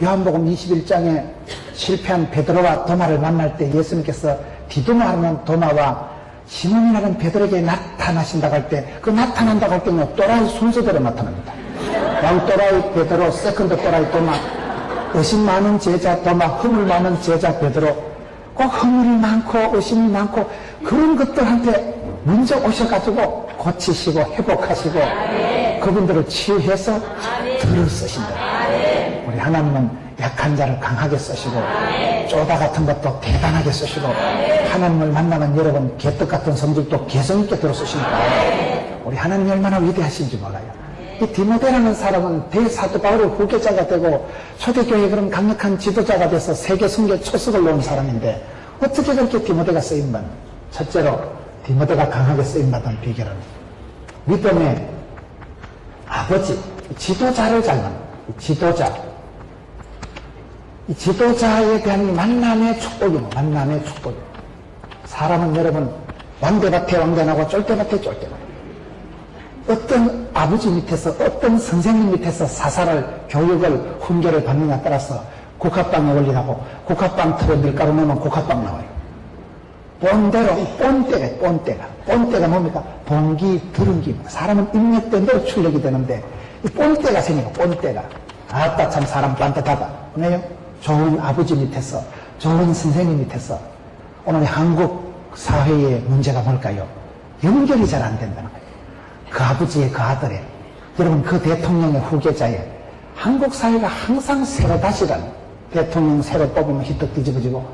요한복음 21장에 실패한 베드로와 도마를 만날 때 예수님께서 디두마라는 도마와 시몬이라는 베드로에게 나타나신다고 할 때 그 나타난다고 할 때는 또라이 순서대로 나타납니다. 왕또라이 베드로, 세컨드 또라이 도마, 의심 많은 제자 도마, 허물 많은 제자 베드로, 꼭 허물이 많고 의심이 많고 그런 것들한테 먼저 오셔가지고 고치시고 회복하시고 그분들을 치유해서 들을 쓰신다. 우리 하나님은 약한 자를 강하게 쓰시고 쪼다 같은 것도 대단하게 쓰시고 하나님을 만나는 여러분 개떡 같은 성질도 개성 있게 들어 쓰시니까 우리 하나님이 얼마나 위대하신지 몰라요. 이 디모데라는 사람은 대사도 바울의 후계자가 되고 초대교회에 그런 강력한 지도자가 돼서 세계 선교 초석을 놓은 사람인데 어떻게 그렇게 디모데가 쓰임받는? 첫째로 디모데가 강하게 쓰임받은 비결은 믿음의 아버지, 지도자를 잘 만나. 이 지도자에 대한 만남의 축복이고 만남의 축복이고 사람은 여러분 왕대밭에 왕대나고 쫄대밭에 쫄대나고 어떤 아버지 밑에서 어떤 선생님 밑에서 사사를 교육을 훈계를 받느냐에 따라서 국화빵에 올리라고 국화빵 틀에 밀가루 넣으면 국화빵 나와요. 본대로 이 본때가 뭡니까? 본기 들은기. 사람은 입력된 대로 출력이 되는데 이 본때가 생기고 본때가 아따 참 사람 빤듯하다. 왜요? 좋은 아버지 밑에서 좋은 선생님 밑에서 오늘 한국 사회의 문제가 뭘까요? 연결이 잘 안 된다는 거예요. 그 아버지의 그 아들의 여러분 그 대통령의 후계자의 한국 사회가 항상 새로 다시라는 대통령 새로 뽑으면 히떡 뒤집어지고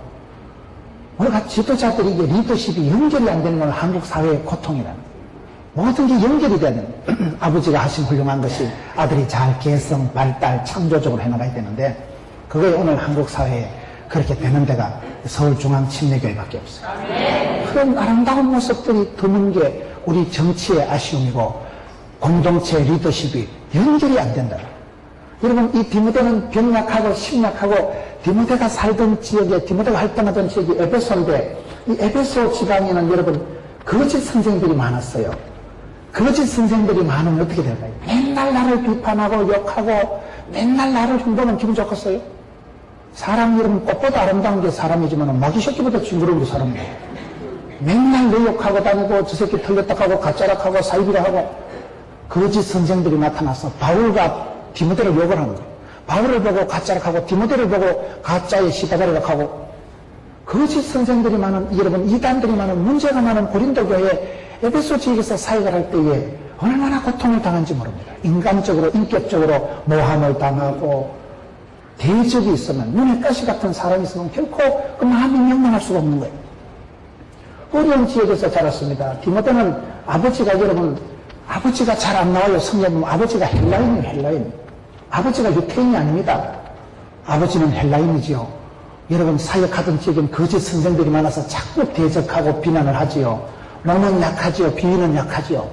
우리가 지도자들이 이게 리더십이 연결이 안 되는 건 한국 사회의 고통이라는 모든 게 연결이 되는 아버지가 하신 훌륭한 것이 아들이 잘 개성, 발달, 창조적으로 해나가야 되는데 그게 오늘 한국 사회에 그렇게 되는 데가 서울중앙침례교회밖에 없어요. 그런 아름다운 모습들이 드문 게 우리 정치의 아쉬움이고 공동체 리더십이 연결이 안 된다. 여러분 이 디모데는 병약하고 심약하고 디모데가 살던 지역에 디모데가 활동하던 지역이 에베소인데 이 에베소 지방에는 여러분 거짓 선생들이 많았어요. 거짓 선생들이 많으면 어떻게 될까요? 맨날 나를 비판하고 욕하고 맨날 나를 흉보면 기분 좋겠어요? 사람 여러분 꽃보다 아름다운 게 사람이지만 마귀 새끼보다 징그러운 게 사람이에요. 맨날 내 욕하고 다니고 저 새끼 틀렸다 하고 가짜락하고 사이비라 하고 거짓 선생들이 나타나서 바울과 디모데를 욕을 하는 거예요. 바울을 보고 가짜락하고 디모데를 보고 가짜에 시다바리락 하고 거짓 선생들이 많은 여러분 이단들이 많은 문제가 많은 고린도 교회 에베소 지역에서 사역을 할 때에 얼마나 고통을 당한지 모릅니다. 인간적으로 인격적으로 모함을 당하고 대적이 있으면 눈에 가시 같은 사람이 있으면 결코 그 마음이 명망할 수가 없는 거예요. 어려운 지역에서 자랐습니다. 디모데는 아버지가 여러분 아버지가 잘 안 나와요. 성경 보면 아버지가 헬라인이에요. 헬라인. 아버지가 유태인이 아닙니다. 아버지는 헬라인이지요. 여러분 사역하던 지역엔 거짓 선생들이 많아서 자꾸 대적하고 비난을 하지요. 몸은 약하지요. 비위는 약하지요.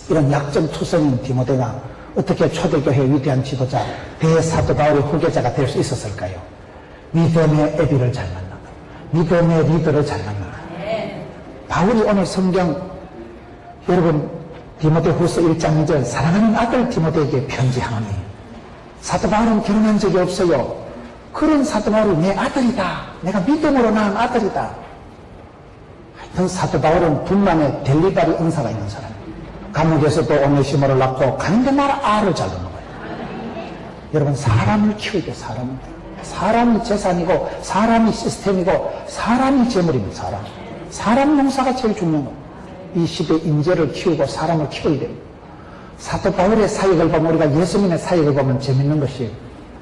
이런 약점투성인 디모데가 어떻게 초대교회 위대한 지도자 대사도 바울의 후계자가 될 수 있었을까요? 믿음의 애비를 잘 만나 믿음의 리더를 잘 만나 바울이 오늘 성경 여러분 디모데 후서 1장 2절 사랑하는 아들 디모데에게 편지하노니 사도 바울은 결혼한 적이 없어요. 그런 사도 바울이 내 아들이다. 내가 믿음으로 낳은 아들이다. 하여튼 사도 바울은 분만에 델리바리 은사가 있는 사람. 감옥에서도 오네시모를 낳고 가는 데마다 알을 잘 넣는 거예요. 여러분 사람을 키우게 사람이 재산이고 사람이 시스템이고 사람이 재물입니다. 사람 농사가 제일 중요한 거예요. 이 시대 인재를 키우고 사람을 키워야 됩니다. 사도 바울의 사역을 보면 우리가 예수님의 사역을 보면 재밌는 것이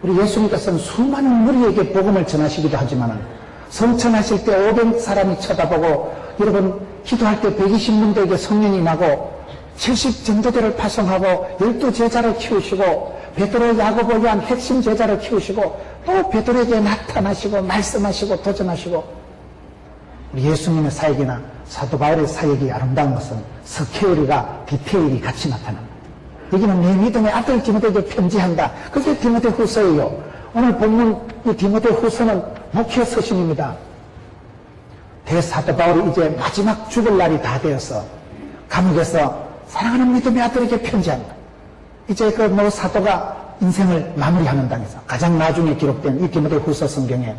우리 예수님께서는 수많은 무리에게 복음을 전하시기도 하지만 성천하실 때 500사람이 쳐다보고 여러분 기도할 때 120문대에게 성령이 나고 70전도대를 파송하고 12제자를 키우시고 베드로, 야고보, 요한 핵심 제자를 키우시고 또 베드로에게 나타나시고 말씀하시고 도전하시고 우리 예수님의 사역이나 사도 바울의 사역이 아름다운 것은 스케일이가 디테일이 같이 나타납니다. 여기는 내 믿음의 아들 디모데에게 편지한다. 그게 디모데 후서예요. 오늘 본문 이 디모데 후서는 목회 서신입니다. 대사도 바울이 이제 마지막 죽을 날이 다 되어서 감옥에서 사랑하는 믿음의 아들에게 편지한다. 이제 그 뭐 사도가 인생을 마무리하는 당에서 가장 나중에 기록된 이 디모데후서 성경에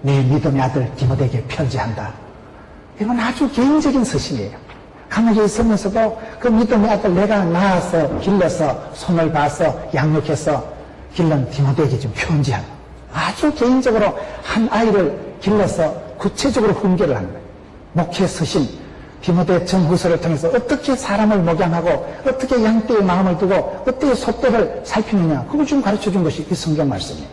내 믿음의 아들 디모데에게 편지한다. 이건 아주 개인적인 서신이에요. 감옥에 있으면서도 그 믿음의 아들 내가 낳아서 길러서 손을 봐서 양육해서 길른 디모데에게 좀 편지한 아주 개인적으로 한 아이를 길러서 구체적으로 훈계를 하는 거예요. 목회 서신 디모데 전후서를 통해서 어떻게 사람을 목양하고 어떻게 양떼의 마음을 두고 어떻게 속도를 살피느냐 그걸 좀 가르쳐 준 것이 이 성경 말씀이에요.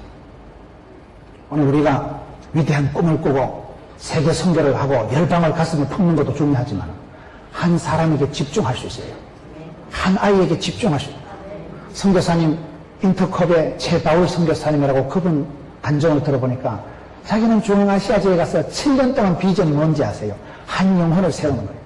오늘 우리가 위대한 꿈을 꾸고 세계 선교를 하고 열방을 가슴에 품는 것도 중요하지만 한 사람에게 집중할 수 있어요. 한 아이에게 집중할 수 있어요. 선교사님 인터컵의 최바울 선교사님이라고 그분 간증을 들어보니까 자기는 중앙아시아지에 가서 7년 동안 비전이 뭔지 아세요? 한 영혼을 세우는 거예요.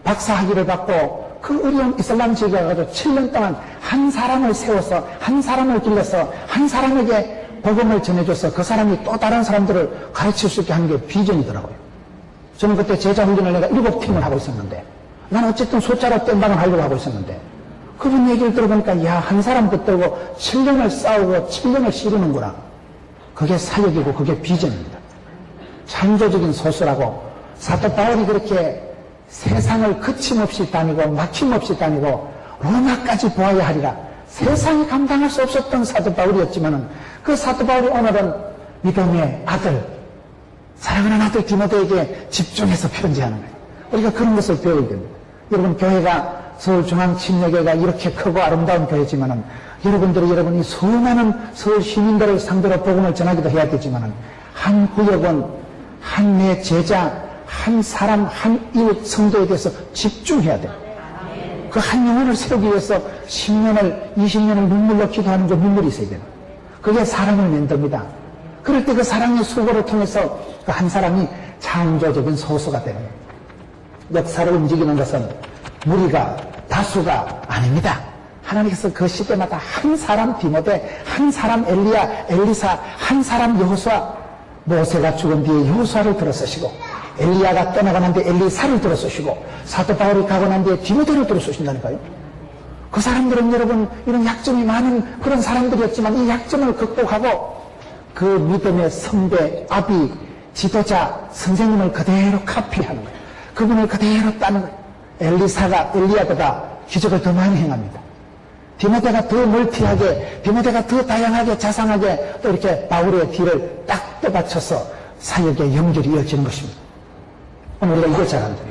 박사학위를 받고 그 어려운 이슬람 지역에 가서 7년 동안 한 사람을 세워서 한 사람을 길러서 한 사람에게 복음을 전해줘서 그 사람이 또 다른 사람들을 가르칠 수 있게 하는 게 비전이더라고요. 저는 그때 제자 훈련을 내가 7팀을 하고 있었는데 난 어쨌든 숫자로 땜방을 하려고 하고 있었는데 그분 얘기를 들어보니까 야, 한 사람 붙들고 7년을 싸우고 7년을 씨르는구나. 그게 사역이고 그게 비전입니다. 창조적인 소수라고 사도 바울이 그렇게 세상을 거침없이 다니고 막힘없이 다니고 로마까지 보아야 하리라. 세상이 감당할 수 없었던 사도 바울이었지만은 그 사도 바울이 오늘은 믿음의 아들, 사랑하는 아들 디모데에게 집중해서 편지하는 거예요. 우리가 그런 것을 배워야 됩니다. 여러분 교회가 서울중앙침례교회가 이렇게 크고 아름다운 교회지만은 여러분이 수많은 서울 시민들을 상대로 복음을 전하기도 해야 되지만은 한 구역은 한 내 제자, 한 사람, 한 일 성도에 대해서 집중해야 돼요. 그 한 영혼을 세우기 위해서 10년을, 20년을 눈물로 기도하는 게 눈물이 있어야 돼요. 그게 사랑을 만듭니다. 그럴 때 그 사랑의 수고를 통해서 그 한 사람이 창조적인 소수가 되는 거예요. 역사를 움직이는 것은 무리가, 다수가 아닙니다. 하나님께서 그 시대마다 한 사람 디모데, 한 사람 엘리야, 엘리사, 한 사람 여호수아, 모세가 죽은 뒤에 여호수아를 들어서시고 엘리야가 떠나고 난 뒤에 엘리사를 들어서시고 사도 바울이 가고 난 뒤에 디모데를 들어서신다니까요. 그 사람들은 여러분 이런 약점이 많은 그런 사람들이었지만 이 약점을 극복하고 그 믿음의 선배, 아비, 지도자, 선생님을 그대로 카피하는 거예요. 그분을 그대로 따는 거예요. 엘리사가 엘리야보다 기적을 더 많이 행합니다. 디모데가 더 멀티하게, 디모데가 더 다양하게, 자상하게 또 이렇게 바울의 뒤를 딱 떠받쳐서 사역의 연결이 이어지는 것입니다. 오늘 우리가 이거 잘안 돼요.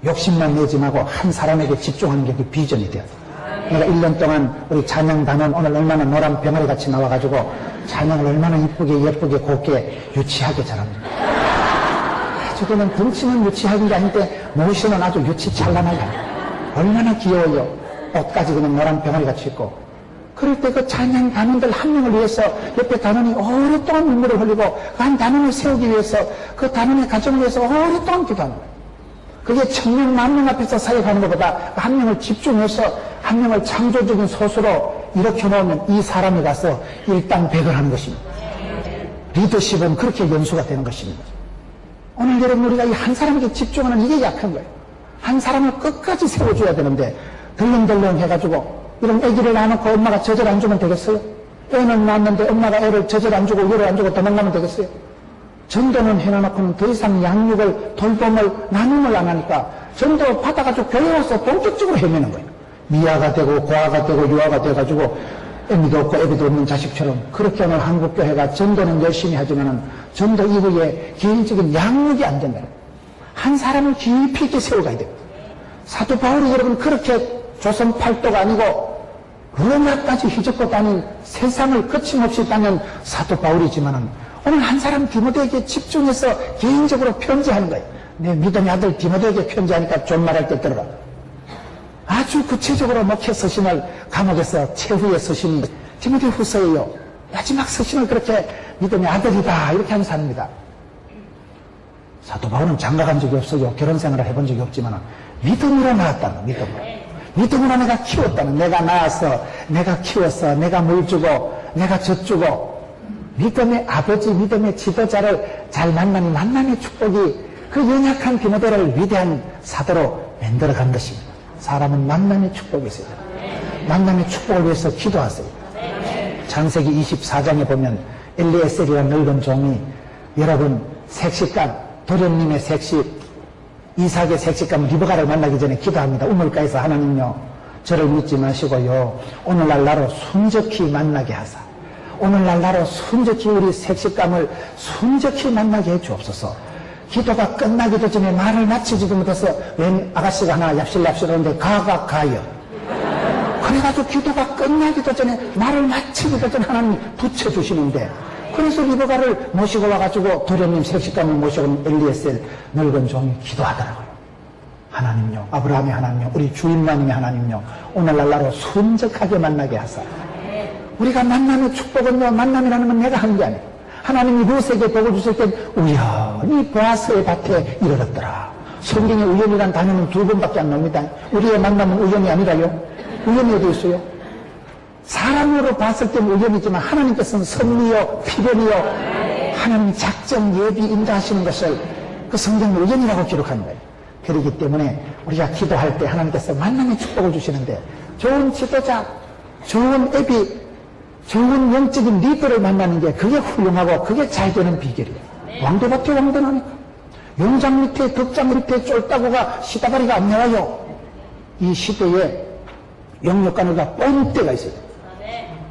욕심만 내지 말고 한 사람에게 집중하는 게 그 비전이 돼요. 내가 1년 동안 우리 찬양단원 오늘 얼마나 노란 병아리 같이 나와가지고 찬양을 얼마나 이쁘게 예쁘게 곱게 유치하게 잘합니다. 저거는 덩치는 유치하는 게 아닌데 모시는 아주 유치 찬란하게 얼마나 귀여워요. 옷까지 그냥 노란 병아리 같이 입고 그럴 때 그 찬양 단원들 한 명을 위해서 옆에 단원이 오랫동안 눈물을 흘리고 그 한 단원을 세우기 위해서 그 단원의 가정을 위해서 오랫동안 기도하는 거예요. 그게 1000명, 10,000명 앞에서 사역하는 것보다 한 명을 집중해서 한 명을 창조적인 소수로 일으켜놓으면 이 사람이 가서 일당백을 하는 것입니다. 리더십은 그렇게 연수가 되는 것입니다. 오늘 여러분 우리가 이 한 사람에게 집중하는 이게 약한 거예요. 한 사람을 끝까지 세워줘야 되는데 덜렁덜렁 해가지고 이런 아기를 낳아놓고 엄마가 젖을 안 주면 되겠어요? 애는 낳았는데 엄마가 애를 젖을 안 주고 열을 안 주고 도망가면 되겠어요? 전도는 해놔놓고는 더 이상 양육을, 돌봄을, 나눔을 안 하니까 전도 받아가지고 교회 와서 본격적으로 헤매는 거예요. 미아가 되고 고아가 되고 유아가 돼가지고 애미도 없고 애비도 없는 자식처럼 그렇게 오늘 한국교회가 전도는 열심히 하지만은 전도 이후에 개인적인 양육이 안 된다는 거예요. 한 사람을 깊이 있게 세워가야 돼요. 사도 바울이 여러분 그렇게 조선 팔도가 아니고 로마까지 휘젓고 다닌 세상을 거침없이 다닌 사도 바울이지만은 오늘 한 사람 디모데에게 집중해서 개인적으로 편지하는 거예요. 내 믿음의 아들 디모데에게 편지하니까 존말할 때 들어가. 아주 구체적으로 목회 서신을 감옥에서 최후의 서신이 디모데 후서예요. 마지막 서신을 그렇게 믿음의 아들이다 이렇게 하는 사람입니다. 사도 바울은 장가간 적이 없어요. 결혼 생활을 해본 적이 없지만 믿음으로 낳았다는 믿음으로. 믿음으로 내가 키웠다는 내가 낳아서 내가 키워서 내가 물 주고 내가 젖 주고 믿음의 아버지 믿음의 지도자를 잘 만나니 만남의 축복이 그 연약한 디모데를 위대한 사도로 만들어간 것입니다. 사람은 만남의 축복이 있어요. 만남의 축복을 위해서 기도하세요. 창세기 24장에 보면 엘리에셀이라는 늙은 종이 여러분 색시감, 도련님의 색시, 이삭의 색시감 리브가를 만나기 전에 기도합니다. 우물가에서 하나님요, 저를 믿지 마시고요, 오늘날 나로 순적히 만나게 하사, 오늘날 나로 순적히 우리 색시감을 순적히 만나게 해 주옵소서. 기도가 끝나기도 전에 말을 마치지도 못해서 웬 아가씨가 하나 얍실얍실 하는데 가요. 그래가지고 기도가 끝나기도 전에 말을 마치기도 전에 하나님 붙여주시는데, 그래서 리브가를 모시고 와가지고 도련님 색시감을 모시고 엘리에셀 늙은 종이 기도하더라고요. 하나님요, 아브라함의 하나님요, 우리 주인마님의 하나님요, 오늘날 나로 순적하게 만나게 하사. 우리가 만남의 축복은요, 만남이라는 건 내가 한 게 아니에요. 하나님이 루세에게 복을 주실 땐 우연히 보아스의 밭에 이르렀더라. 성경에 우연이란 단어는 2번밖에 안 나옵니다. 우리의 만남은 우연이 아니라요. 우연이 어디 있어요? 사람으로 봤을 때는 우연이지만 하나님께서는 섭리요, 필연이요, 하나님 작정, 예비, 인도하시는 것을 그 성경은 우연이라고 기록한 거예요. 그렇기 때문에 우리가 기도할 때 하나님께서 만남의 축복을 주시는데, 좋은 지도자, 좋은 애비, 좋은 영적인 리더를 만나는 게 그게 훌륭하고 그게 잘 되는 비결이에요. 왕도밭에 왕도나니까. 용장 밑에 덕장 밑에 쫄따구가 시다바리가 안 나와요. 이 시대에 영육간호가 뻔때가 있어요.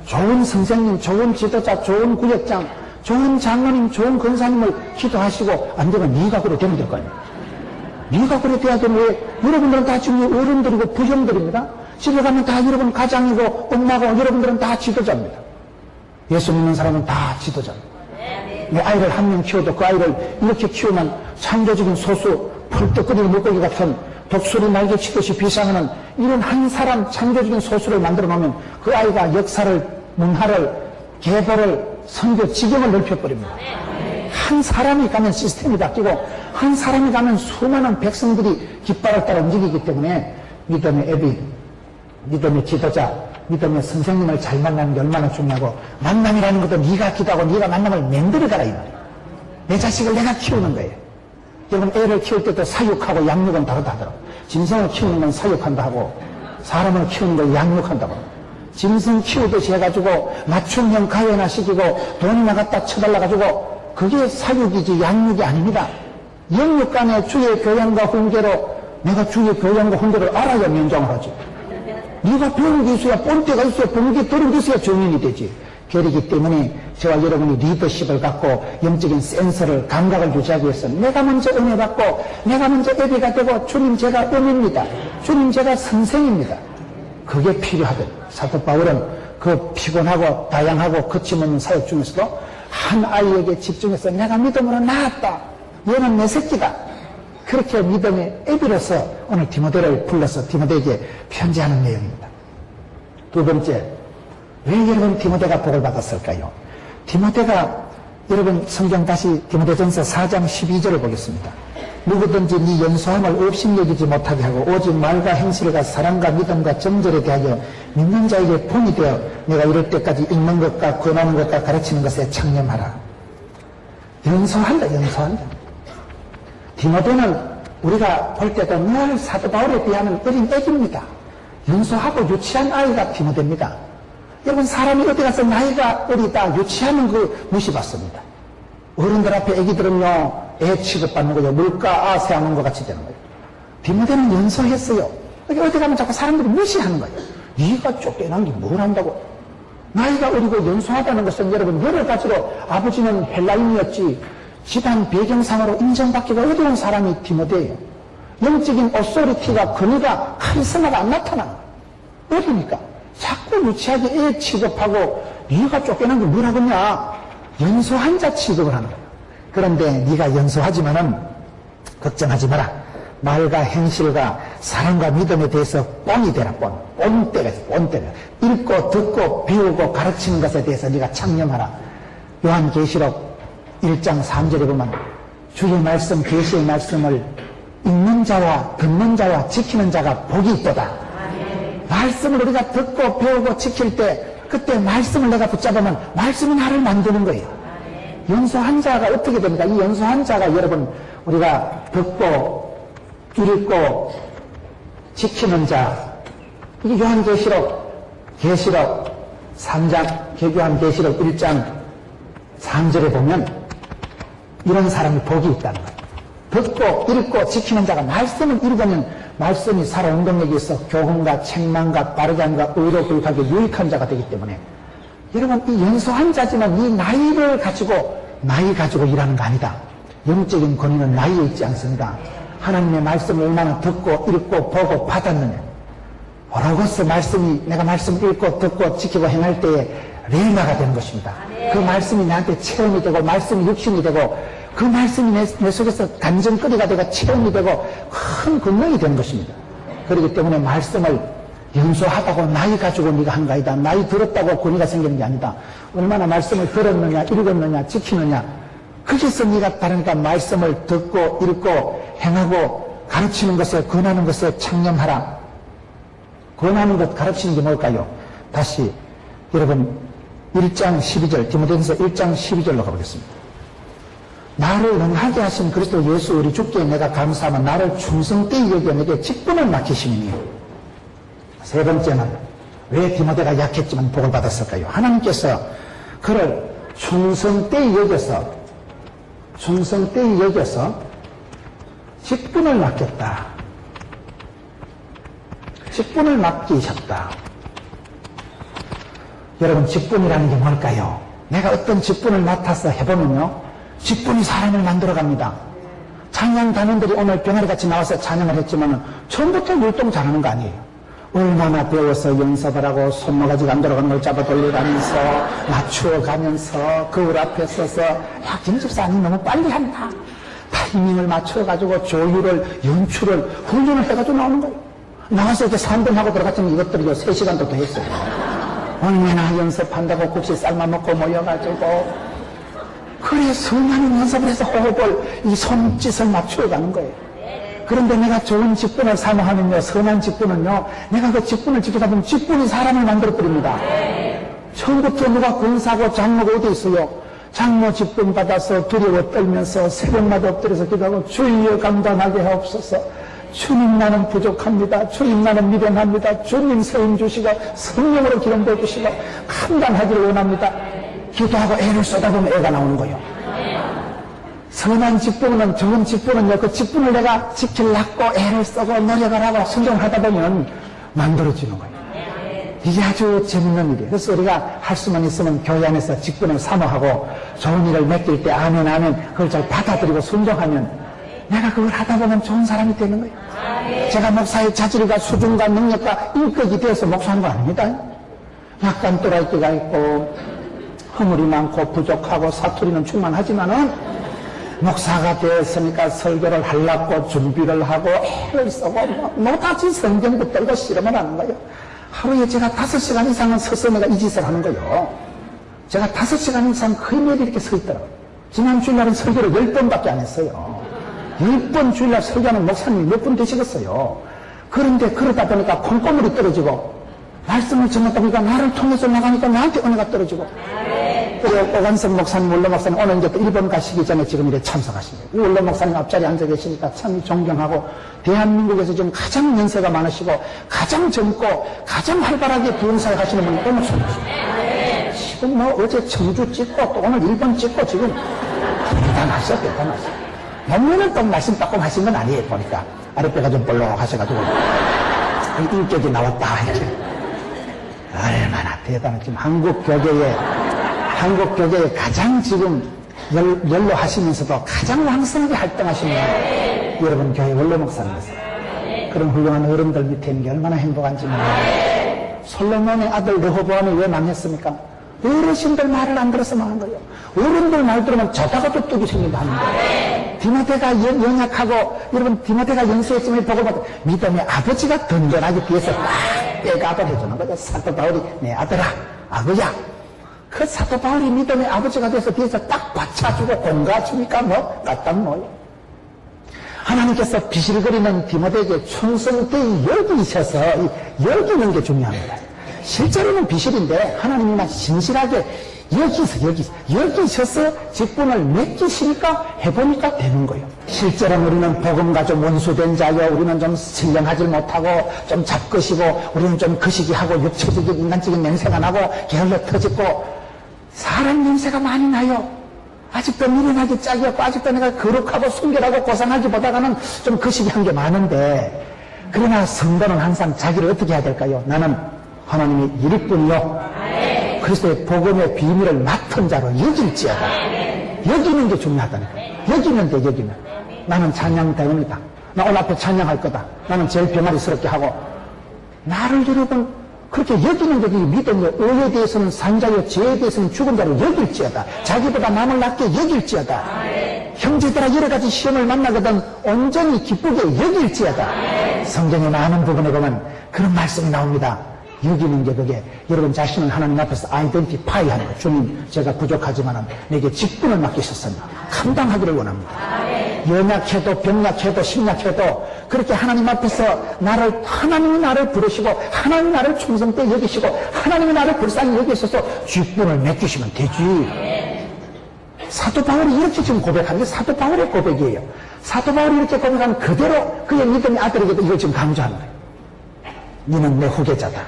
좋은 선생님, 좋은 지도자, 좋은 구역장, 좋은 장로님, 좋은 권사님을 기도하시고 안 되면 네가 그래 되면 될 거 아니에요. 네가 그래 돼야 되면 왜? 여러분들은 다 지금 어른들이고 부형들입니다. 집에 가면 다 여러분 가장이고 엄마고 여러분들은 다 지도자입니다. 예수 믿는 사람은 다 지도자입니다. 내 아이를 한 명 키워도 그 아이를 이렇게 키우면 창조적인 소수, 펄떡거리는 물고기 같은 독수리 날개 치듯이 비상하는 이런 한 사람 창조적인 소수를 만들어 놓으면 그 아이가 역사를, 문화를, 계보를, 선교, 지경을 넓혀버립니다. 한 사람이 가면 시스템이 바뀌고 한 사람이 가면 수많은 백성들이 깃발을 따라 움직이기 때문에 믿음의 애비, 믿음의 지도자, 믿음의 선생님을 잘 만나는 게 얼마나 중요하고, 만남이라는 것도 네가 기도하고 네가 만남을 만들어가라 이 말이에요. 내 자식을 내가 키우는 거예요. 여러분 애를 키울 때도 사육하고 양육은 다르다 하더라고요. 짐승을 키우는 건 사육한다 하고 사람을 키우는 걸 양육한다고. 짐승 키우듯이 해가지고 맞춤형 가해나 시키고 돈이나 갖다 쳐달라가지고 그게 사육이지 양육이 아닙니다. 영육간의 주의 교양과 훈계로 내가 주의 교양과 훈계를 알아야 면장을 하지. 네가 배운 게 있어야 본때가 있어야 본게 들은 게 있어야 정인이 되지. 그렇기 때문에 저와 여러분이 리더십을 갖고 영적인 센서를, 감각을 유지하기 위해서 내가 먼저 은혜 받고 내가 먼저 예배가 되고 주님 제가 은혜입니다. 주님 제가 선생입니다. 그게 필요하거든. 사도 바울은 그 피곤하고 다양하고 거침없는 사역 중에서도 한 아이에게 집중해서 내가 믿음으로 낳았다. 얘는 내 새끼다. 그렇게 믿음의 애비로서 오늘 디모데를 불러서 디모데에게 편지하는 내용입니다. 두 번째, 왜 여러분 디모데가 복을 받았을까요? 디모데가, 여러분 성경 다시 디모데전서 4장 12절을 보겠습니다. 누구든지 네 연소함을 업신여기지 못하게 하고 오직 말과 행실과 사랑과 믿음과 정절에 대하여 믿는 자에게 본이 되어 내가 이럴 때까지 읽는 것과 권하는 것과 가르치는 것에 창념하라. 연소한다, 연소한다. 디모데는 우리가 볼 때도 늘 사도 바울에 비하면 어린 애기입니다. 연소하고 유치한 아이가 디모데입니다. 여러분 사람이 어디 가서 나이가 어리다 유치하는 그 무시받습니다. 어른들 앞에 애기들은요 애 취급받는 거죠. 물가 아세하는 것 같이 되는 거예요. 디모데는 연소했어요. 어디 가면 자꾸 사람들이 무시하는 거예요. 네가 쫓겨난 게 뭘 한다고. 나이가 어리고 연소하다는 것은 여러분 여러 가지로 아버지는 헬라인이었지 집안 배경상으로 인정받기가 어려운 사람이 디모데예요. 영적인 오소리티가 권위가 카리스마가 안 나타나는 거예요. 어리니까 자꾸 유치하게 애 취급하고 네가 쫓겨난 게 뭐라겠냐. 연소한 자 취급을 하는 거예요. 그런데 네가 연소하지만은 걱정하지 마라. 말과 행실과 사랑과 믿음에 대해서 뻔이 되라. 뻔때가 있어. 뻔때가. 읽고 듣고 배우고 가르치는 것에 대해서 네가 창념하라. 요한계시록 1장 3절에 보면 주의 말씀, 계시의 말씀을 읽는 자와 듣는 자와 지키는 자가 복이 있도다. 말씀을 우리가 듣고 배우고 지킬 때 그때 말씀을 내가 붙잡으면 말씀이 나를 만드는 거예요. 연소한 자가 어떻게 됩니까? 이 연소한 자가 여러분 우리가 듣고 읽고 지키는 자, 이게 요한계시록 계시록 3장, 개교한 계시록 1장 3절에 보면 이런 사람이 복이 있다는 거예요. 듣고 읽고 지키는 자가 말씀을 읽으면 말씀이 살아온 능력이 있어 교훈과 책망과 바르게 함과 의로 교육하기에 유익한 자가 되기 때문에 여러분 이 연소한 자지만 이 나이 가지고 일하는 거 아니다. 영적인 권위는 나이에 있지 않습니다. 하나님의 말씀을 얼마나 듣고 읽고 보고 받았느냐. 오로고스 말씀이 내가 말씀을 읽고 듣고 지키고 행할 때에 레마가 되는 것입니다. 그 말씀이 나한테 체험이 되고 말씀이 육신이 되고 그 말씀이 내 속에서 간증거리가 되고 체험이 되고 큰 권능이 되는 것입니다. 그렇기 때문에 말씀을 연소하다고 나이 가지고 네가 한 거 아니다. 나이 들었다고 권위가 생기는 게 아니다. 얼마나 말씀을 들었느냐 읽었느냐 지키느냐 거기서 네가 다르니까 말씀을 듣고 읽고 행하고 가르치는 것에 권하는 것에 창념하라. 권하는 것 가르치는 게 뭘까요? 다시 여러분 1장 12절 디모데전서 1장 12절로 가보겠습니다. 나를 능하게 하신 그리스도 예수 우리 주께 내가 감사하며 나를 충성되이 여겨 내게 직분을 맡기시니 세 번째는 왜 디모데가 약했지만 복을 받았을까요? 하나님께서 그를 충성되이 여겨서 직분을 맡겼다. 직분을 맡기셨다. 여러분 직분이라는 게 뭘까요? 내가 어떤 직분을 맡아서 해보면요 직분이 사람을 만들어갑니다. 찬양단원들이 오늘 병아리같이 나와서 찬양을 했지만 처음부터 율동 잘하는 거 아니에요. 얼마나 배워서 연습을 하고 손모가지가 안 돌아가는 걸 잡아 돌려가면서 맞추어가면서 거울 앞에 서서 야 김집사님 너무 빨리 한다. 타이밍을 맞춰가지고 조율을 연출을 훈련을 해가지고 나오는 거예요. 나와서 이렇게 3분 하고 들어갔지만 이것들이 3시간도 더 했어요. 얼마나 연습한다고 국시 삶아먹고 모여가지고 그래 수많은 연습을 해서 호흡을 이 손짓을 맞추어가는 거예요. 그런데 내가 좋은 직분을 사모하면요 선한 직분은요 내가 그 직분을 지키다 보면 직분이 사람을 만들어버립니다. 처음부터 누가 권사고 장로가 어디 있어요? 장로 직분 받아서 두려워 떨면서 새벽마다 엎드려서 기도하고 주여 감당하게 하옵소서. 주님 나는 부족합니다. 주님 나는 미련합니다. 주님 세임 주시고 성령으로 기름 부어주시고 감당하기를 원합니다. 기도하고 애를 쏟아보면 애가 나오는 거예요. 선한 직분은 좋은 직분은요 그 직분을 내가 지키려고 애를 쓰고 노력을 하고 순종을 하다 보면 만들어지는 거예요. 이게 아주 재밌는 일이에요. 그래서 우리가 할 수만 있으면 교회 안에서 직분을 사모하고 좋은 일을 맡길 때 아멘 아멘 그걸 잘 받아들이고 순종하면 내가 그걸 하다 보면 좋은 사람이 되는 거예요. 제가 목사의 자질과 수준과 능력과 인격이 되어서 목사한 거 아닙니다. 약간 또라이끼가 있고 허물이 많고 부족하고 사투리는 충만하지만은 목사가 되었으니까 설교를 하려고 준비를 하고 애를 쓰고 노다지 성경 붙들고 실험을 하는 거예요. 하루에 제가 5시간 이상은 서서 내가 이 짓을 하는 거예요. 제가 5시간 이상 거의 매일 이렇게 서 있더라고요. 지난 주일날은 설교를 10번밖에 안 했어요. 10번 주일날 설교하는 목사님이 몇 분 되시겠어요. 그런데 그러다 보니까 콩고물이 떨어지고 말씀을 전하다 보니까 나를 통해서 나가니까 나한테 은혜가 떨어지고 그리고 오관석 목사님, 원로 목사님 오늘 이제 또 일본 가시기 전에 지금 이래 참석하십니다. 이 원로 목사님 앞자리에 앉아 계시니까 참 존경하고 대한민국에서 지금 가장 연세가 많으시고 가장 젊고 가장 활발하게 부흥사회 하시는 분이 오 목사님이십니다. 지금 뭐 어제 청주 찍고 또 오늘 일본 찍고 지금 대단하셔. 몇년은 또 말씀 조금 하신 건 아니에요. 보니까 아랫배가 좀 볼록하셔가지고 인격이 나왔다 이렇게. 얼마나 대단한 지금 한국 교계에 가장 지금 연로하시면서도 가장 왕성하게 활동하시는 여러분 교회 원로 목사님이세요. 그런 훌륭한 어른들 밑에 있는 게 얼마나 행복한지 몰라요. 솔로몬의 아들 르호보암이 왜 망했습니까? 어르신들 말을 안 들어서 망한 거예요. 어른들 말 들으면 자다가도 뚝이 생긴다 하는 거예요. 디모데가 연약하고 여러분 디모데가 연수했으면 복을 받아 믿음의 아버지가 든든하게 뒤에서 딱 빼가도 해주는 거죠. 사도 바울이 내 아들아 아버야 그 사도 바울이 믿음의 아버지가 돼서 뒤에서 딱 받쳐주고 공가주니까 뭐 까딱 뭐요. 하나님께서 비실거리는 디모데에게 충성되이 여기셔서 여기는 게 중요합니다. 실제로는 비실인데 하나님이나 신실하게 여기셔서 직분을 맡기시니까 해보니까 되는 거예요. 실제로는 우리는 복음 가지고 원수된 자요, 우리는 좀 신령하지 못하고 좀 잡것이고 우리는 좀 거시기하고 육체적인 인간적인 냄새가 나고 게을러 터지고 사람 냄새가 많이 나요. 아직도 미련하기 짝이었고 아직도 내가 거룩하고 순결하고 고상하기보다는 좀 거시기한 게 많은데, 그러나 성도는 항상 자기를 어떻게 해야 될까요? 나는 하나님의 일꾼이요, 그리스도의 복음의 비밀을 맡은 자로 여길지어다. 여기는 게 중요하다니까요. 여기면 돼, 여기면. 나는 찬양대원이다. 나 오늘 앞에 찬양할 거다. 나는 제일 병아리스럽게 하고. 나를 여러분 그렇게 여기는 게 믿음이요, 의에 대해서는 산자요, 죄에 대해서는 죽은 자로 여길지어다. 자기보다 남을 낫게 여길지어다. 형제들아 여러 가지 시험을 만나거든 온전히 기쁘게 여길지어다. 성경의 많은 부분에 보면 그런 말씀이 나옵니다. 여기는 게 그게 여러분 자신을 하나님 앞에서 아이덴티파이 하는 거. 주님, 제가 부족하지만 내게 직분을 맡기셨으니 감당하기를 원합니다. 연약해도 병약해도 심약해도 그렇게 하나님 앞에서 하나님이 나를 부르시고 하나님이 나를 충성 때 여기시고 하나님이 나를 불쌍히 여기셔서 직분을 맡기시면 되지. 사도 바울이 이렇게 지금 고백하는 게 사도 바울의 고백이에요. 사도 바울이 이렇게 고백하면 그대로 그의 믿음의 아들에게도 이걸 지금 강조하는 거예요. 너는 내 후계자다.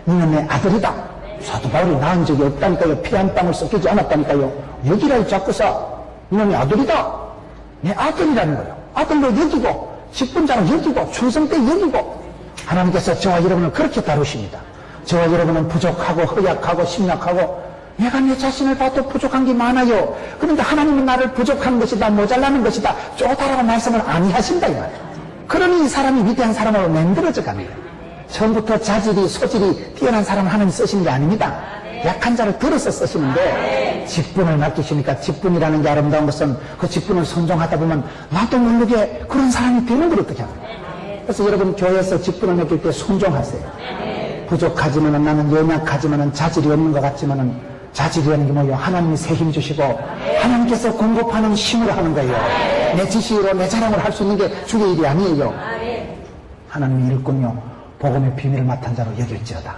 너는 내 아들이다. 사도 바울이 낳은 적이 없다니까요. 피 한 방울 섞이지 않았다니까요. 여기를 잡고서 너는 내 아들이다. 내 아들이라는 거예요. 아들로 여기고 직분자로 여기고 충성 때 여기고. 하나님께서 저와 여러분을 그렇게 다루십니다. 저와 여러분은 부족하고 허약하고 심약하고 내가 내 자신을 봐도 부족한 게 많아요. 그런데 하나님은 나를 부족한 것이다, 모자라는 것이다, 쪼다라고 말씀을 아니하신다 이 말이에요. 그러니 이 사람이 위대한 사람으로 만들어져 가는 거예요. 처음부터 자질이 소질이 뛰어난 사람을 하나님 쓰시는 게 아닙니다. 약한 자를 들어서 쓰시는데 직분을 맡기시니까, 직분이라는 게 아름다운 것은 그 직분을 선종하다 보면 나도 모르게 그런 사람이 되는 걸 어떻게 합니까? 그래서 여러분 교회에서 직분을 맡길 때 순종하세요. 부족하지만은, 나는 연약하지만은, 자질이 없는 것 같지만은, 자질이라는 게 뭐예요? 하나님이 새 힘 주시고 하나님께서 공급하는 힘으로 하는 거예요. 내 지식으로 내 자랑을 할 수 있는 게 주의 일이 아니에요. 하나님의 일꾼요, 복음의 비밀을 맡은 자로 여길지어다.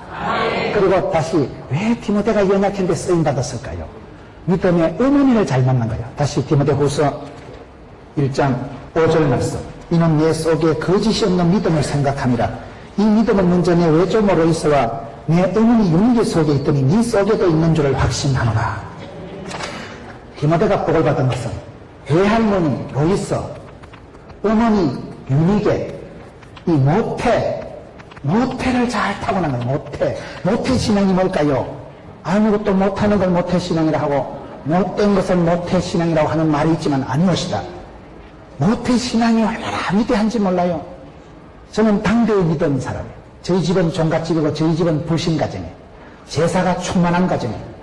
그리고 다시 왜 디모데가 연약한데 쓰임받았을까요? 믿음의 어머니를 잘 만난 거예요. 다시 디모데후서 1장 5절 말씀. 이는 내 속에 거짓이 없는 믿음을 생각함이라. 이 믿음은 먼저 내 외조모로 있어와 내 어머니 윤기 속에 있더니 네 속에도 있는 줄을 확신하노라. 디모데가 복을 받은 것은 외할머니 로이서, 어머니 윤희계, 이 모태를 잘 타고난 거예요. 모태 신앙이 뭘까요? 아무것도 못하는 걸 모태 신앙이라 하고 못된 것은 모태 신앙이라고 하는 말이 있지만 아니엇이다. 모태 신앙이 얼마나 위대한지 몰라요. 저는 당대에 믿은 사람이에요. 저희 집은 종갓집이고 저희 집은 불신가정이에요. 제사가 충만한 가정이에요.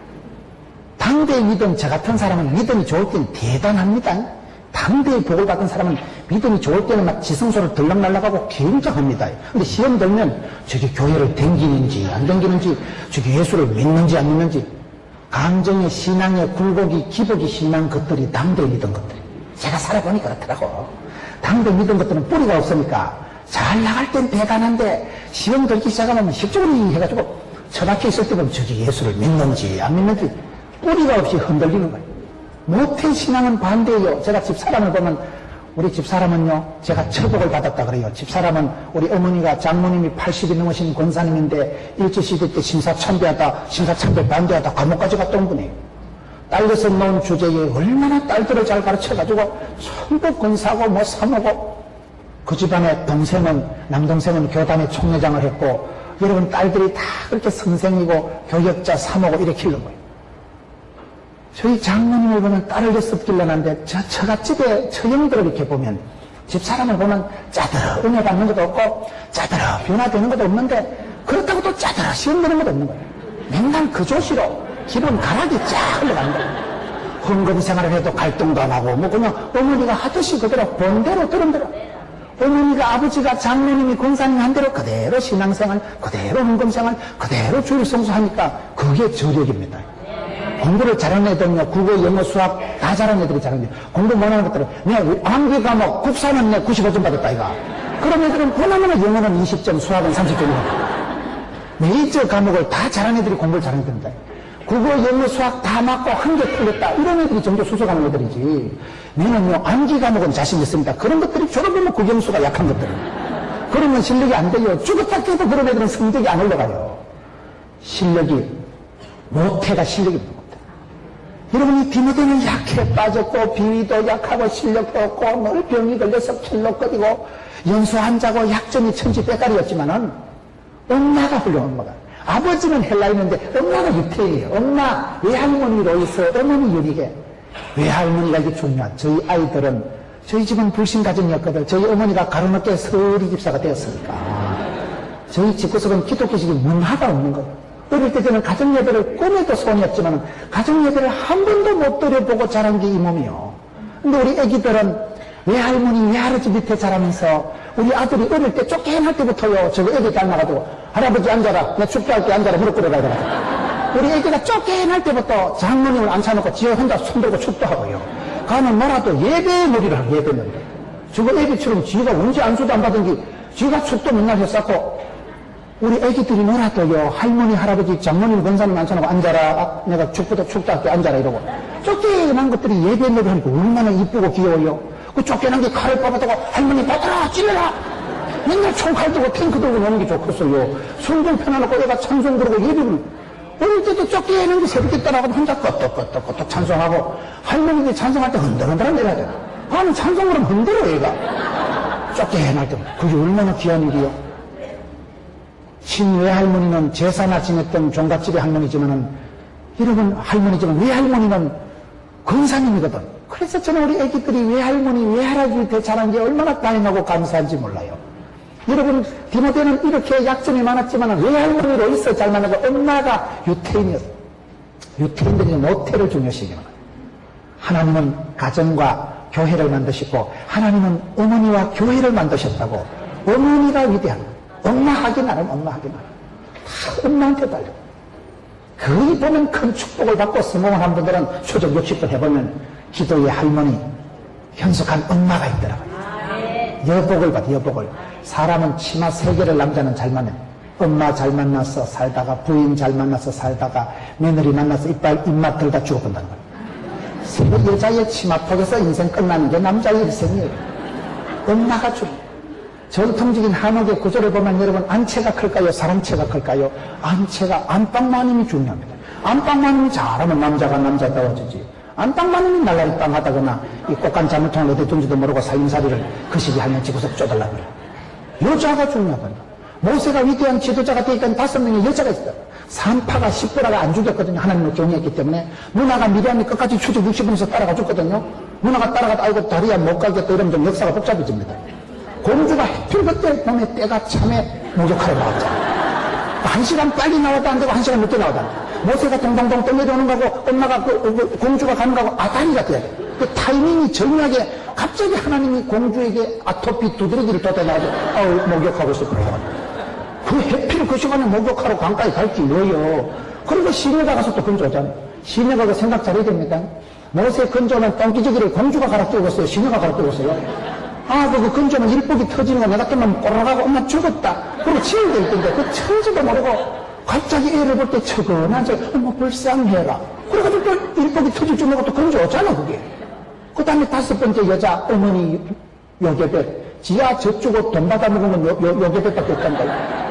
당대에 믿은 저 같은 사람은 믿음이 좋을 땐 대단합니다. 당대에 복을 받은 사람은 믿음이 좋을 때는 막 지성소를 들락날락하고 굉장합니다. 근데 시험 들면 저게 교회를 댕기는지 안 댕기는지, 저게 예수를 믿는지 안 믿는지, 감정의 신앙의 굴곡이 기복이 심한 것들이 당대에 믿은 것들이. 제가 살아보니까 그렇더라고. 당대에 믿은 것들은 뿌리가 없으니까 잘 나갈 땐 대단한데 시험 들기 시작하면 십조리 해가지고 처박혀 있을 때 보면 저게 예수를 믿는지 안 믿는지 뿌리가 없이 흔들리는 거예요. 모태 신앙은 반대예요. 제가 집사람을 보면, 우리 집사람은요, 제가 철복을 받았다 그래요. 집사람은 우리 어머니가 장모님이 80이 넘으신 권사님인데 일제시대 때 심사참배 반대하다 감옥까지 갔던 분이에요. 딸려서 놓은 주제에 얼마나 딸들을 잘 가르쳐가지고 전부 권사고 뭐 사모고, 그 집안의 남동생은 교단의 총회장을 했고, 여러분 딸들이 다 그렇게 선생이고 교역자 사모고 이렇게 키우는 거예요. 저희 장모님을 보면 딸을 여섯 길러놨는데 처갓집에 처형들을 이렇게 보면, 집사람을 보면 짜들어 은혜 받는 것도 없고 짜들어 변화되는 것도 없는데, 그렇다고 또 짜들어 시험되는 것도 없는 거예요. 맨날 그 조시로 기본 가락이 쫙 흘러가는 거예요. 헌금 생활을 해도 갈등도 안 하고 뭐 그냥 어머니가 하듯이 그대로 본대로 들은 대로, 어머니가 아버지가 장모님이 권사님 한 대로 그대로 신앙생활, 그대로 헌금생활, 그대로 주일 성수하니까 그게 저력입니다. 공부를 잘하는 애들은요, 국어, 영어, 수학 다 잘하는 애들이 잘하는 거예요. 공부 못하는 것들은, 내 암기 과목, 국사는 내 95점 받았다, 이거. 그런 애들은 보나마나 영어는 20점, 수학은 30점이고. 메이저 과목을 다 잘하는 애들이 공부를 잘하는 겁니다. 국어, 영어, 수학 다 맞고 한 개 틀렸다. 이런 애들이 정도 수석하는 애들이지. 너는요, 암기 과목은 자신 있습니다. 그런 것들이 졸업하면 국영수가 약한 것들이에요. 그러면 실력이 안 돼요. 죽었다 깨도 그런 애들은 성적이 안 올라가요. 실력이, 모태가 실력이 없는 겁니다. 여러분이 디모데는 약해 빠졌고, 비위도 약하고, 실력도 없고, 늘 병이 걸려서 철록거리고, 연수 안 자고, 약점이 천지백갈이었지만은, 엄마가 훌륭한 엄마가. 아버지는 헬라인인데, 엄마가 유태인이에요. 엄마, 외할머니로 있어, 어머니 유리게. 외할머니가 이게 중요한. 저희 아이들은, 저희 집은 불신가정이었거든. 저희 어머니가 가로늦게 서리 집사가 되었으니까. 저희 집구석은 기독교식이 문화가 없는 거예요. 어릴 때 저는 가정예배를 꿈에도 소원이었지만 가정예배를 한 번도 못 들여보고 자란 게 이 몸이요. 근데 우리 애기들은 외할머니, 외할아버지 밑에 자라면서 우리 아들이 어릴 때 쫓겨날 때부터요. 저거 애기 닮아가지고 할아버지 앉아라. 내 축제 할 때 앉아라. 무릎 꿇어가야 되거든. 우리 애기가 쫓겨날 때부터 장모님을 앉혀놓고 지 혼자 손들고 축도하고요. 가면 뭐라도 예배 놀이를 하고 예배 놀이. 저거 애기처럼 지가 언제 안수도 안 받은 게 지가 축도 맨날 했었고 우리 애기들이 놀아도요, 할머니, 할아버지, 장모님, 권사님 앉혀놓고 앉아라. 내가 축도할게 앉아라. 이러고. 쫓겨난 것들이 예배놀이 하니까 얼마나 이쁘고 귀여워요. 그 쫓겨난 게 칼을 뽑아다가 할머니 받아라! 찔러라! 맨날 총칼 들고 탱크 들고 노는 게 좋겠어요. 성경 펴놔놓고 애가 찬송 부르고 예배를. 어릴 때도 쫓겨난 게 새벽에 따라가면 혼자 껐떡껐떡 찬송하고 할머니들이 찬송할 때 흔들흔들 내려야 돼. 나는 찬송을 하면 흔들어, 애가. 쫓겨날 때. 그게 얼마나 귀한 일이요. 친외할머니는 제사나 지냈던 종갓집의 할머니지만은, 여러분 할머니지만 외할머니는 권사님이거든. 그래서 저는 우리 애기들이 외할머니, 외할아버지 밑에 자란 게 얼마나 다행하고 감사한지 몰라요. 여러분, 디모데는 이렇게 약점이 많았지만 외할머니로 있어 잘 만나고 엄마가 유태인이었어요. 유태인들이 모태를 중요시하는 거예요. 하나님은 가정과 교회를 만드시고 하나님은 어머니와 교회를 만드셨다고. 어머니가 위대한 거예요. 엄마 하기 나름, 엄마 하기 나름. 다 엄마한테 달려. 거기 보면 큰 축복을 받고 성공을 한 분들은 초적 60번 해보면 기도의 할머니, 현숙한 엄마가 있더라고요. 여복을 받아, 여복을. 사람은 치마 3개를 남자는 잘 만나요. 엄마 잘 만나서 살다가, 부인 잘 만나서 살다가, 며느리 만나서 입맛 들다 죽어본다는 거예요. 여자의 치마폭에서 인생 끝나는 게 남자의 일생이에요. 엄마가 죽어. 전통적인 한옥의 구조를 보면 여러분 안채가 클까요? 사람채가 클까요? 안채가, 안방마님이 중요합니다. 안방마님이 잘하면 남자가 남자다워지지. 안방마님이 날라리 빵 하다거나 이 꽃간 자물통을 어디 둔지도 모르고 살림살이를 그 시기 하면 집구석 쪼달라고 그래. 여자가 중요하거든요. 모세가 위대한 지도자가 되니까 5명의 여자가 있어요. 산파가 10보라가 안 죽였거든요. 하나님을 경외했기 때문에. 누나가 미리암이 끝까지 추적 60분에서 따라가 줬거든요. 누나가 따라가다 아이고 다리야 못 가겠다 이러면 좀 역사가 복잡해집니다. 공주가 해필 그때 봄에 때가 참에 목욕하러 나왔잖아. 1시간 빨리 나와도 안 되고 1시간 늦게 나와도 안 돼. 모세가 동동동 떠내려오는 거고 엄마가 공주가 가는 거고 아다리가 돼야 돼. 그 타이밍이 절묘하게 갑자기 하나님이 공주에게 아토피 두드러기를 돋아나가지고 아우 목욕하고 싶어요. 그 해필 그 시간에 목욕하러 강가에 갈 게 뭐요. 그리고 시내가 가서 또 건져오잖아. 시내가 그 생각 잘해야 됩니다. 모세 건져오는 똥기저귀를 공주가 갈아 끼웠어요. 시내가 갈아 끼웠어요. 아, 그 근처는 일복이 터지는 거 내가 뜨면 꼬라가고 엄마 죽었다. 그리고 치유가 있던데 그 천지도 모르고 갑자기 애를 볼 때 처근한 엄마 불쌍해라. 그래가지고 또 일복이 터질 줄 모르고 또 건져오잖아 그게. 그 다음에 5번째 여자 어머니 요게벳. 지하 젖주고 돈 받아 먹으면 요게벳밖에 없단 거야.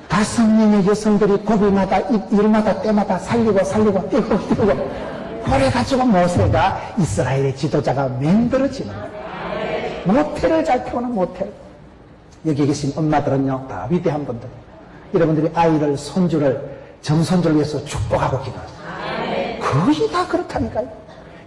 5명의 여성들이 고비마다 일마다 때마다 살리고 뛰고 그래가지고 모세가 이스라엘의 지도자가 만들어지는 거야. 모태를 잘 키우는 모태. 여기 계신 엄마들은요, 다 위대한 분들. 여러분들이 아이를, 손주를, 정손주를 위해서 축복하고 기도하세요. 거의 다 그렇다니까요.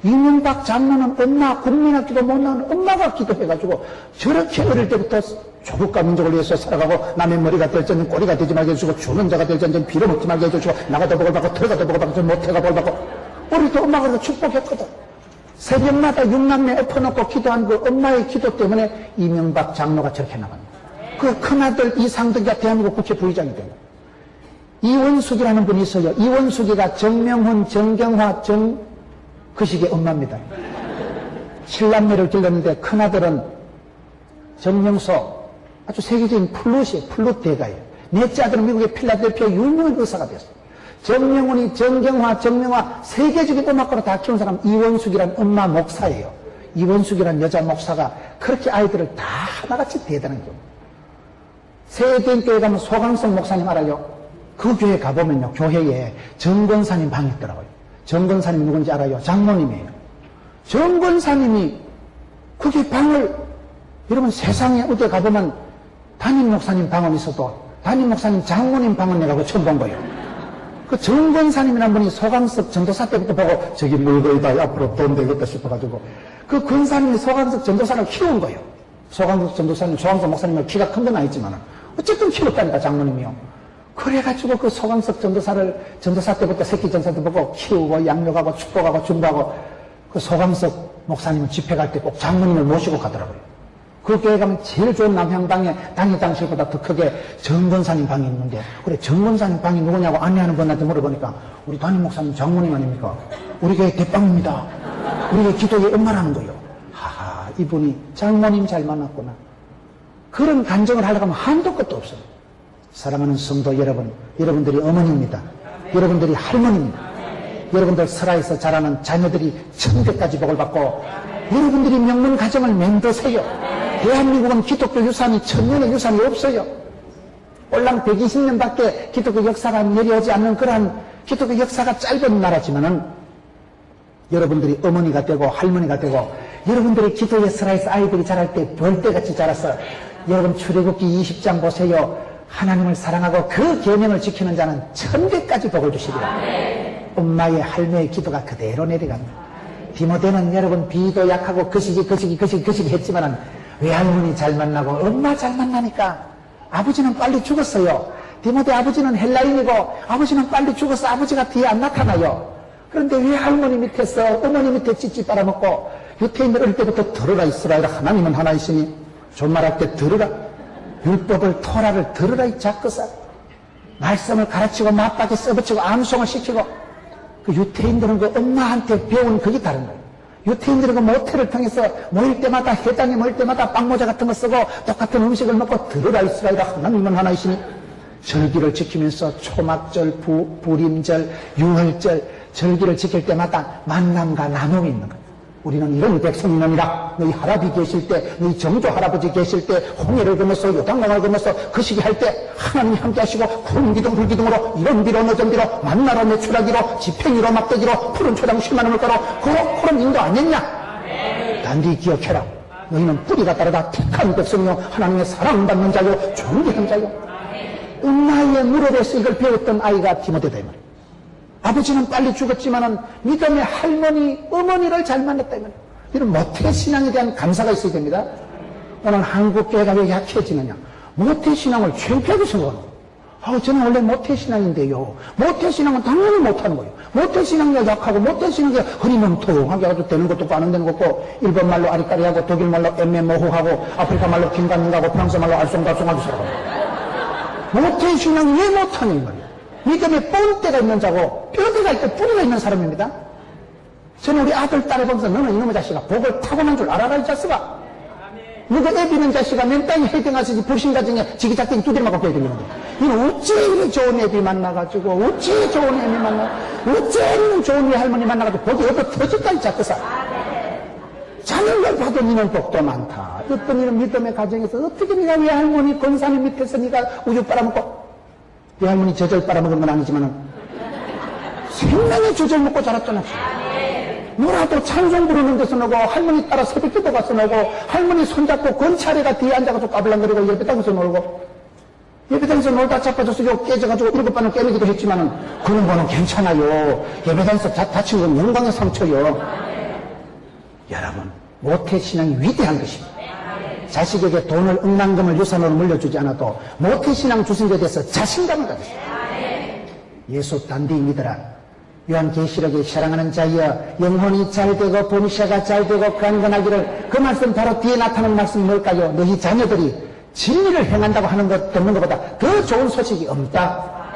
이명박 장로는 엄마, 국민학기도 못 나오는 엄마가 기도해가지고 저렇게 어릴 때부터 조국과 민족을 위해서 살아가고 남의 머리가 될지는 꼬리가 되지 말게 해주고 죽는 자가 될지는 비를 먹지 말게 해주고 나가도 복을 받고 들어가도 복을 받고 모태가 복을 받고 어릴 때 엄마가 그렇게 축복했거든. 새벽마다 6남매 엎어놓고 기도한 그 엄마의 기도 때문에 이명박 장로가 저렇게 나갑니다. 그 큰아들 이상덕이가 대한민국 국회 부의장이 됩니다. 이원숙이라는 분이 있어요. 이원숙이가 정명훈, 정경화, 그 시기의 엄마입니다. 7남매를 길렀는데 큰아들은 정명소, 아주 세계적인 플룻이에요. 플룻 대가예요. 넷째 아들은 미국의 필라델피아 유명한 의사가 됐어요. 정명훈이, 정경화, 정명화 세계적인 음악가로 다 키운 사람 이원숙이란 엄마 목사예요. 이원숙이란 여자 목사가 그렇게 아이들을 다 하나같이 대단한 경우. 세대교회 가면 소강성 목사님 알아요? 그 교회 가보면요, 교회에 정권사님 방이 있더라고요. 정권사님 누군지 알아요? 장모님이에요. 정권사님이 그게 방을, 여러분 세상에 어디 가보면 담임 목사님 방은 있어도 담임 목사님 장모님 방은 내가 처음 본 거예요. 그 정권사님이라는 분이 소강석 전도사 때부터 보고 저기 물거이다 앞으로 돈 되겠다 싶어가지고 그 권사님이 소강석 전도사를 키운 거예요. 소강석 전도사님, 소강석 목사님은 키가 큰 건 아니지만 어쨌든 키웠다니까 장모님이요. 그래가지고 그 소강석 전도사 때부터 새끼 전사 때 보고 키우고 양육하고 축복하고 중보하고 그 소강석 목사님은 집회 갈 때 꼭 장모님을 모시고 가더라고요. 그 교회 가면 제일 좋은 남향당에 당회장실보다 더 크게 정권사님 방이 있는데, 그래 정권사님 방이 누구냐고 안내하는 분한테 물어보니까 우리 담임 목사님 장모님 아닙니까? 우리 교회 대빵입니다. 우리 교회 기도의 엄마라는 거예요. 하하, 이분이 장모님 잘 만났구나. 그런 간증을 하려고 하면 한도 끝도 없어요. 사랑하는 성도 여러분, 여러분들이 어머니입니다. 여러분들이 할머니입니다. 여러분들 설아에서 자라는 자녀들이 천대까지 복을 받고 여러분들이 명문 가정을 맹드세요. 대한민국은 기독교 유산이 천년의 유산이 없어요. 올랑 120년밖에 기독교 역사가 내려오지 않는 그러한 기독교 역사가 짧은 나라지만은 여러분들이 어머니가 되고 할머니가 되고 여러분들이 기도의 설아에서 아이들이 자랄 때 벌떼같이 자랐어요. 여러분 출애굽기 20장 보세요. 하나님을 사랑하고 그 계명을 지키는 자는 천대까지 복을 주시리라. 엄마의 할매의 기도가 그대로 내려갑니다. 디모데는 여러분 비도 약하고 거시기 했지만은 외할머니 잘 만나고 엄마 잘 만나니까 아버지는 빨리 죽었어요. 디모데 아버지는 헬라인이고 아버지는 빨리 죽어서 아버지가 뒤에 안 나타나요. 그런데 외할머니 밑에서 어머니 밑에 찌찌 빨아먹고 유태인들 어릴 때부터 들으라 이스라엘아 하나님은 하나이시니 존말할 때 들으라 율법을 토라를 들으라 이 작거사 말씀을 가르치고 맞박에 써붙이고 암송을 시키고 그 유태인들은 그 엄마한테 배운 그게 다른 거예요. 유태인들은 그 모태를 통해서 모일 때마다 해당에 모일 때마다 빵모자 같은 거 쓰고 똑같은 음식을 먹고 들으라 이스라엘아 하나님은 하나이시니 절기를 지키면서 초막절, 부림절, 유월절 절기를 지킬 때마다 만남과 나눔이 있는 거예요. 우리는 이런 백성이니라. 너희 할아버지 계실 때, 너희 정조 할아버지 계실 때 홍해를 건너서 요단강을 건너서 그 시기 할 때 하나님이 함께 하시고 구름기둥 불기둥으로 이런 비로 너전 비로 만나로 메추라기로 지팽이로 막대기로 푸른 초장 10만원 물가로 그런 인도 아니었냐? 단디 기억해라. 너희는 뿌리가 따르다 택한 백성이요 하나님의 사랑받는 자요 존귀한 자요. 엄마의 무릎에서 이걸 배웠던 아이가 디모데다 이 말이에요. 아버지는 빨리 죽었지만은 믿음의 할머니, 어머니를 잘 만났다 이 말이에요. 이런 모태신앙에 대한 감사가 있어야 됩니다. 오늘 한국교회가 왜 약해지느냐? 모태신앙을 창피하게 생각하는 거예요. 저는 원래 모태신앙인데요. 모태신앙은 당연히 못하는 거예요. 모태신앙이 약하고 모태신앙이 흐리멍텅하게 해가지고 되는 것도 없고 안 되는 것도 없고 일본 말로 아리까리하고 독일 말로 애매모호하고 아프리카 말로 긴가민가하고 프랑스 말로 알쏭달쏭하게 살아갑니다. 모태신앙이 왜 못하냐 이 말이에요. 믿음에 뻔때가 있는 자고 뼈대가 있고 뿌리가 있는 사람입니다. 저는 우리 아들 딸을 보면서 너는 이놈의 자식아 복을 타고난 줄 알아라 이 자식아. 누가 애비는 자식아 맨 땅에 헤딩하시지 불신가정에 지기작갱이 두드려 맞고 배들리는데 이는 어찌 이리 좋은 애비 만나가지고 어찌 좋은 애비 만나 어찌 있는 좋은 외할머니 만나가지고 복이 얻어 터졌다 이 자식아. 자녀를 봐도 니는 복도 많다. 어떤 이런 믿음의 가정에서 어떻게 네가 외할머니 권사님 밑에서 네가 우유 빨아먹고 외할머니 저절 빨아먹은 건 아니지만은 생명의 저절 먹고 자랐잖아. 뭐라도 찬송 부르는 데서 나고 할머니 따라 새벽기도 가서 나고 할머니 손잡고 건차례가 뒤에 앉아가지고 까불랑거리고 예배당에서 놀고 예배당에서 놀다 자빠져서 요 깨져가지고 7번을 깨매기도 했지만은 그런 거는 괜찮아요. 예배당에서 다친 건 영광의 상처요. 여러분 모태신앙이 위대한 것입니다. 자식에게 돈을 억만금을 유산으로 물려주지 않아도 모태신앙 주신 것에 대해서 자신감을 가졌어요. 예수 단디 믿어라. 요한계시록에 사랑하는 자여 영혼이 잘되고 본시가 잘되고 강건하기를 그 말씀 바로 뒤에 나타나는 말씀이 뭘까요? 너희 자녀들이 진리를 행한다고 하는 것 듣는 것보다 더 좋은 소식이 없다.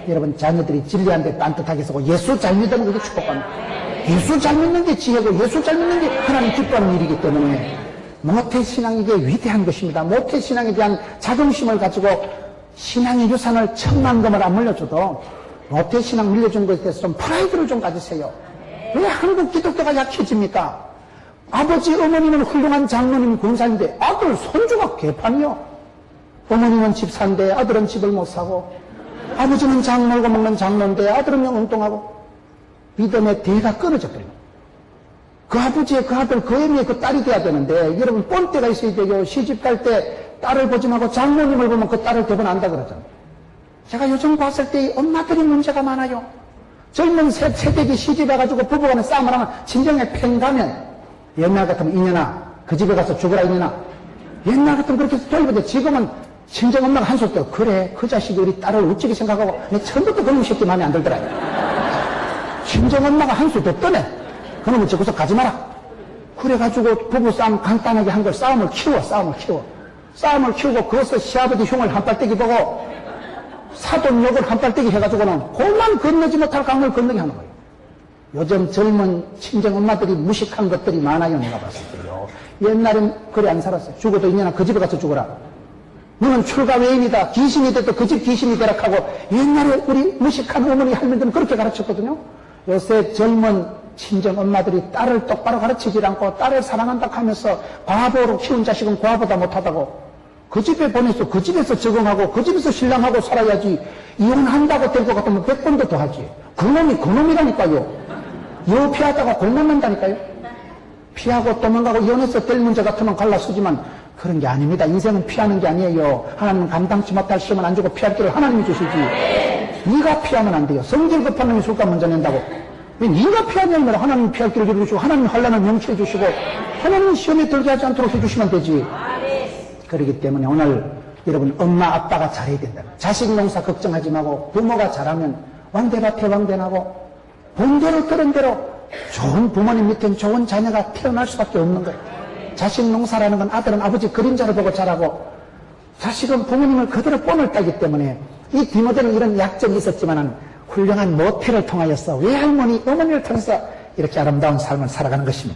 여러분 자녀들이 진리한테 딴뜻하게 쓰고 예수 잘 믿으면 그게 축복합니다. 예수 잘 믿는 게 지혜고 예수 잘 믿는 게 하나님 기뻐하는 일이기 때문에 모태신앙이 이게 위대한 것입니다. 모태신앙에 대한 자긍심을 가지고 신앙의 유산을 1000만 금을 안 물려줘도 모태신앙 밀려준 것에 대해서 좀 프라이드를 좀 가지세요. 왜 한국 기독교가 약해집니까? 아버지, 어머니는 훌륭한 장로님, 군사인데 아들, 손주가 개판이요. 어머니는 집사인데 아들은 집을 못 사고, 아버지는 장 놀고 먹는 장로인데 아들은 엉뚱하고, 믿음의 대가 끊어져 버려요. 그 아버지의 그 아들, 그 애미의 그 딸이 돼야 되는데, 여러분, 뻔때가 있어야 되죠. 시집 갈 때 딸을 보지 말고 장로님을 보면 그 딸을 대번한다 그러잖아요. 제가 요즘 봤을 때 엄마들이 문제가 많아요. 젊은 세대기 시집해가지고 부부간에 싸움을 하면 진정에 팽 가면, 옛날 같으면 이년아, 그 집에 가서 죽어라 이년아. 옛날 같으면 그렇게 돌리는데 지금은 친정 엄마가 한술 떠. 그래, 그 자식이 우리 딸을 우찌게 생각하고, 내 처음부터 그놈 새끼 마음에 안 들더라. 친정 엄마가 한술 더 떠네. 그놈은 저기서 가지 마라. 그래가지고 부부싸움 간단하게 한 걸 싸움을 키워. 싸움을 키우고 그것을 시아버지 흉을 한발떼기 보고 사돈욕을 한발떼기 해가지고는 그만 건너지 못할 강을 건너게 하는 거예요. 요즘 젊은 친정 엄마들이 무식한 것들이 많아요. 내가 봤을 때요. 옛날엔 그래 안 살았어요. 죽어도 이년아 그 집에 가서 죽어라. 너는 출가 외인이다. 귀신이 돼도 그 집 귀신이 되라 하고 옛날에 우리 무식한 어머니 할머니들은 그렇게 가르쳤거든요. 요새 젊은 친정 엄마들이 딸을 똑바로 가르치지 않고 딸을 사랑한다 하면서 과부로 키운 자식은 과보다 못하다고 그 집에 보내서 그 집에서 적응하고 그 집에서 신랑하고 살아야지 이혼한다고 될 것 같으면 100번도 더 하지. 그놈이 그놈이라니까요. 여 피하다가 골망난다니까요. 피하고 도망가고 이혼해서 될 문제 같으면 갈라서지만 그런 게 아닙니다. 인생은 피하는 게 아니에요. 하나님은 감당치 못할 시험은 안 주고 피할 길을 하나님이 주시지. 네가 피하면 안 돼요. 성질 급한 놈이 술값 먼저 낸다고. 왜 네가 피하냐면 하나님 피할 길을 열어주시고 하나님 환난을 명치해 주시고 하나님 시험에 들게 하지 않도록 해주시면 되지. 그렇기 때문에 오늘 여러분 엄마 아빠가 잘해야 된다. 자식 농사 걱정하지 말고 부모가 잘하면 왕대밭에 왕대나고 본대로 들은 대로 좋은 부모님 밑엔 좋은 자녀가 태어날 수밖에 없는 거예요. 자식 농사라는 건 아들은 아버지 그림자를 보고 자라고 자식은 부모님을 그대로 뽐을 따기 때문에 이 디모데는 이런 약점이 있었지만은 훌륭한 모태를 통하여서 외할머니, 어머니를 통해서 이렇게 아름다운 삶을 살아가는 것입니다.